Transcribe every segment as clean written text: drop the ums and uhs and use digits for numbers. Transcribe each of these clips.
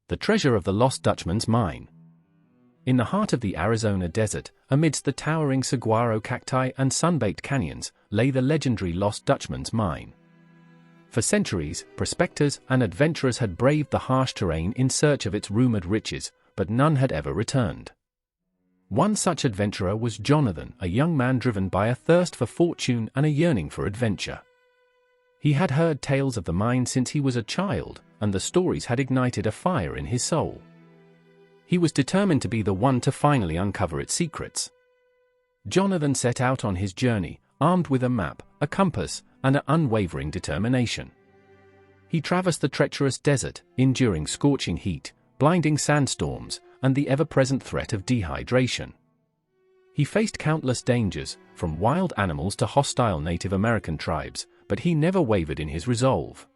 The treasure of the lost Dutchman's mine. In the heart of the Arizona desert, amidst the towering saguaro cacti and sun-baked canyons, lay the legendary lost Dutchman's mine. For centuries, prospectors and adventurers had braved the harsh terrain in search of its rumored riches, but none had ever returned. One such adventurer was Jonathan, a young man driven by a thirst for fortune and a yearning for adventure. He had heard tales of the mine since he was a child, and the stories had ignited a fire in his soul. He was determined to be the one to finally uncover its secrets. Jonathan set out on his journey, armed with a map, a compass, and an unwavering determination. He traversed the treacherous desert, enduring scorching heat, blinding sandstorms, and the ever-present threat of dehydration. He faced countless dangers, from wild animals to hostile Native American tribes, but he never wavered in his resolve.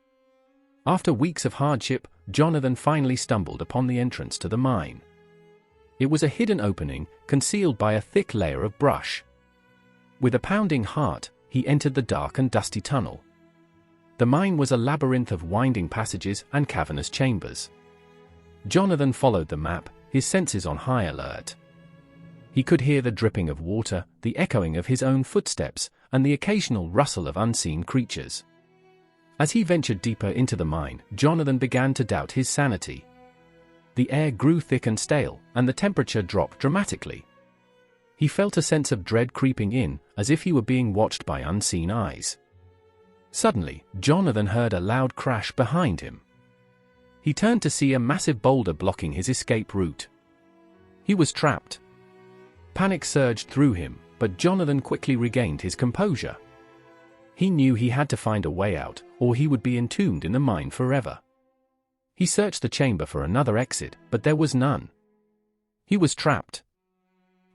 After weeks of hardship, Jonathan finally stumbled upon the entrance to the mine. It was a hidden opening, concealed by a thick layer of brush. With a pounding heart, he entered the dark and dusty tunnel. The mine was a labyrinth of winding passages and cavernous chambers. Jonathan followed the map, his senses on high alert. He could hear the dripping of water, the echoing of his own footsteps, and the occasional rustle of unseen creatures. As he ventured deeper into the mine, Jonathan began to doubt his sanity. The air grew thick and stale, and the temperature dropped dramatically. He felt a sense of dread creeping in, as if he were being watched by unseen eyes. Suddenly, Jonathan heard a loud crash behind him. He turned to see a massive boulder blocking his escape route. He was trapped. Panic surged through him, but Jonathan quickly regained his composure. He knew he had to find a way out, or he would be entombed in the mine forever. He searched the chamber for another exit, but there was none. He was trapped.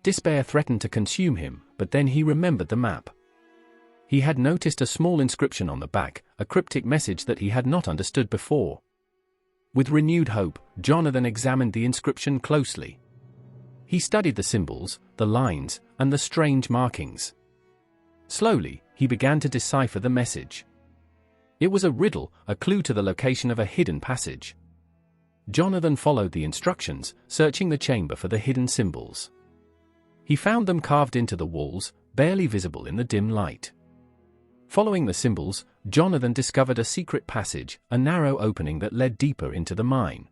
Despair threatened to consume him, but then he remembered the map. He had noticed a small inscription on the back, a cryptic message that he had not understood before. With renewed hope, Jonathan examined the inscription closely. He studied the symbols, the lines, and the strange markings. Slowly, he began to decipher the message. It was a riddle, a clue to the location of a hidden passage. Jonathan followed the instructions, searching the chamber for the hidden symbols. He found them carved into the walls, barely visible in the dim light. Following the symbols, Jonathan discovered a secret passage, a narrow opening that led deeper into the mine.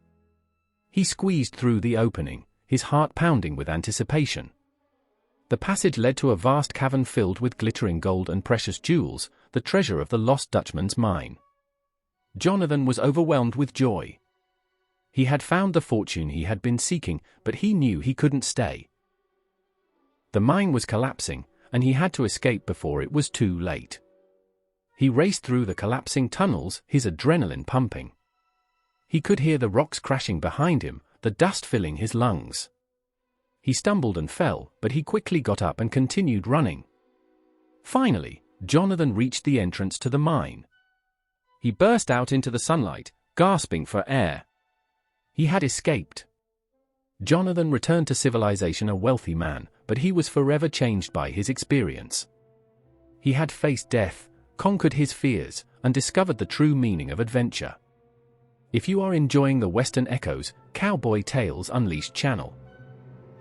He squeezed through the opening, his heart pounding with anticipation. The passage led to a vast cavern filled with glittering gold and precious jewels, the treasure of the lost Dutchman's mine. Jonathan was overwhelmed with joy. He had found the fortune he had been seeking, but he knew he couldn't stay. The mine was collapsing, and he had to escape before it was too late. He raced through the collapsing tunnels, his adrenaline pumping. He could hear the rocks crashing behind him, the dust filling his lungs. He stumbled and fell, but he quickly got up and continued running. Finally, Jonathan reached the entrance to the mine. He burst out into the sunlight, gasping for air. He had escaped. Jonathan returned to civilization a wealthy man, but he was forever changed by his experience. He had faced death, conquered his fears, and discovered the true meaning of adventure. If you are enjoying the Western Echoes, Cowboy Tales Unleashed channel,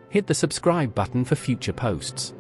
hit the subscribe button for future posts.